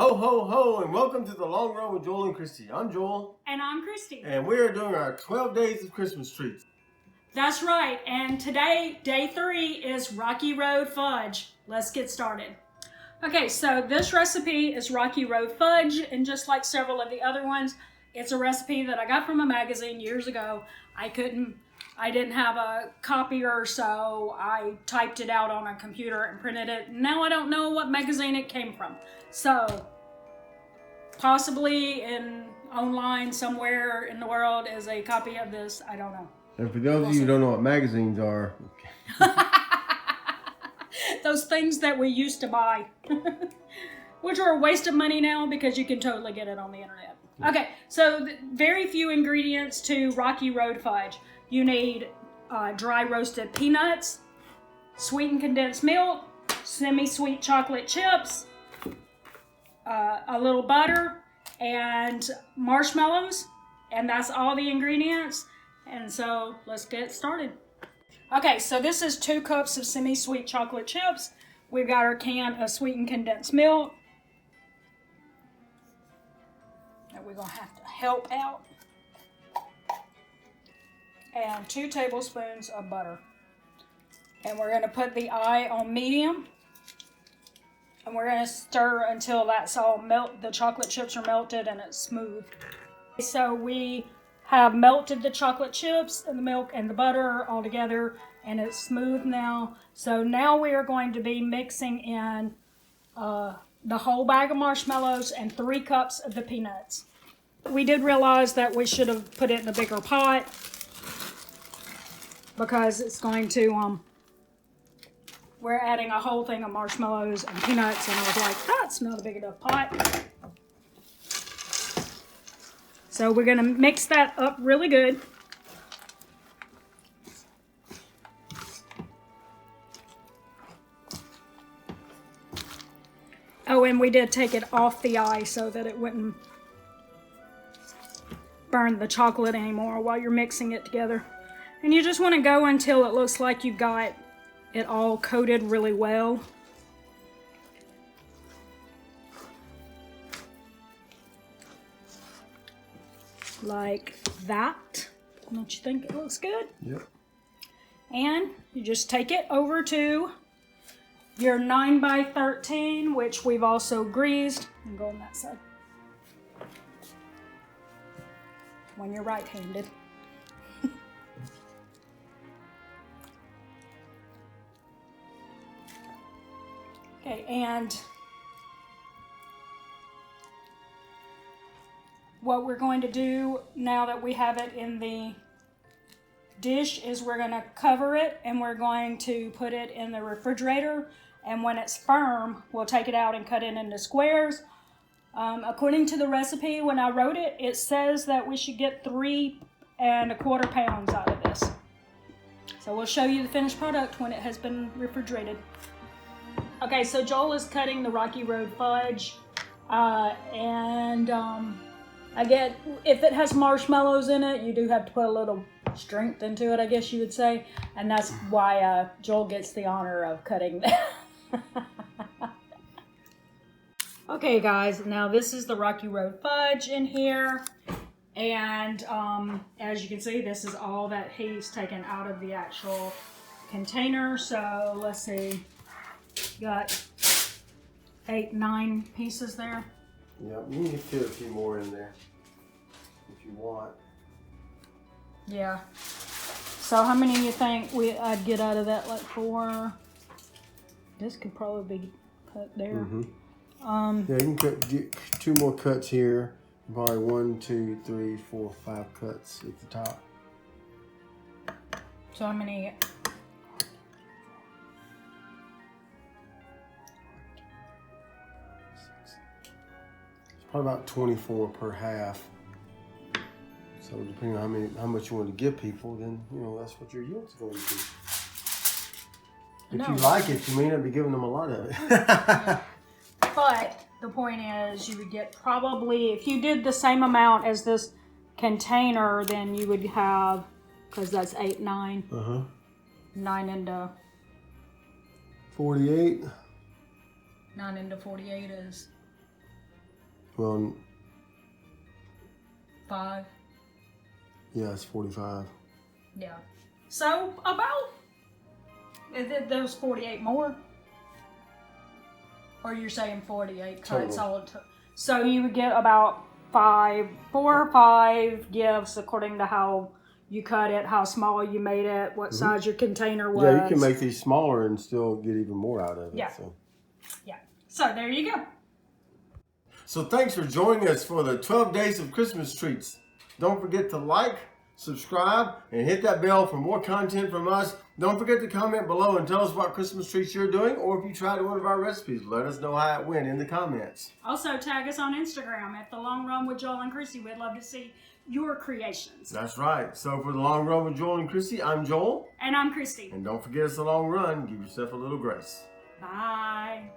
Ho, ho, ho, and welcome to the Long Run with Joel and Christy. I'm Joel. And I'm Christy. And we're doing our 12 days of Christmas treats. That's right. And today, day 3 is Rocky Road Fudge. Let's get started. Okay, so this recipe is Rocky Road Fudge, and just like several of the other ones, it's a recipe that I got from a magazine years ago. I didn't have a copier, so I typed it out on a computer and printed it. Now I don't know what magazine it came from. So, possibly online somewhere in the world is a copy of this. I don't know. And for those of you who don't know what magazines are, those things that we used to buy, which are a waste of money now because you can totally get it on the internet. Okay, so very few ingredients to Rocky Road Fudge. You need dry roasted peanuts, sweetened condensed milk, semi-sweet chocolate chips, a little butter, and marshmallows, and that's all the ingredients. And so let's get started. Okay, so this is 2 cups of semi-sweet chocolate chips. We've got our can of sweetened condensed milk that we're gonna have to help out, and 2 tablespoons of butter. And we're gonna put the eye on medium. And we're going to stir until that's all the chocolate chips are melted and it's smooth. So we have melted the chocolate chips and the milk and the butter all together, and it's smooth now. So now we are going to be mixing in the whole bag of marshmallows and 3 cups of the peanuts. We did realize that we should have put it in a bigger pot because it's going to... we're adding a whole thing of marshmallows and peanuts, and I was like, that's not a big enough pot. So we're gonna mix that up really good. Oh, and we did take it off the eye so that it wouldn't burn the chocolate anymore while you're mixing it together. And you just want to go until it looks like you've got it all coated really well. Like that. Don't you think it looks good? Yep. And you just take it over to your 9x13, which we've also greased. And go on that side. When you're right-handed. Okay, and what we're going to do now that we have it in the dish is we're going to cover it, and we're going to put it in the refrigerator, and when it's firm, we'll take it out and cut it into squares. According to the recipe, when I wrote it, it says that we should get 3 1/4 pounds out of this. So we'll show you the finished product when it has been refrigerated. Okay, so Joel is cutting the Rocky Road Fudge, and I get, if it has marshmallows in it, you do have to put a little strength into it, I guess you would say, and that's why Joel gets the honor of cutting that. Okay, guys, now this is the Rocky Road Fudge in here, and as you can see, this is all that he's taken out of the actual container. So let's see. Got 8, 9 pieces there. Yep, you need to fit a few more in there if you want. Yeah. So how many you think I'd get out of that? Like 4? This could probably be cut there. Mm-hmm. Yeah, you can get 2 more cuts here. Probably 1, 2, 3, 4, 5 cuts at the top. So how many? Probably about 24 per half. So depending on how much you want to give people, then that's what your yield's going to be. If you like it, you may not be giving them a lot of it. Yeah. But the point is, you would get probably, if you did the same amount as this container, then you would have, because that's 8, 9. 9 into 48. 9 into 48 is Well, 5. yeah, it's 45. Yeah. So about there's 48 more. Or you're saying 48 cuts Total. all. So you would get about 4 or 5 gifts according to how you cut it, how small you made it, what size your container was. Yeah, you can make these smaller and still get even more out of it. Yeah. So. Yeah. So there you go. So thanks for joining us for the 12 Days of Christmas Treats. Don't forget to like, subscribe, and hit that bell for more content from us. Don't forget to comment below and tell us what Christmas treats you're doing, or if you tried one of our recipes, let us know how it went in the comments. Also tag us on Instagram at The Long Run with Joel and Christy. We'd love to see your creations. That's right. So for The Long Run with Joel and Christy, I'm Joel. And I'm Christy. And don't forget it's a long run. Give yourself a little grace. Bye.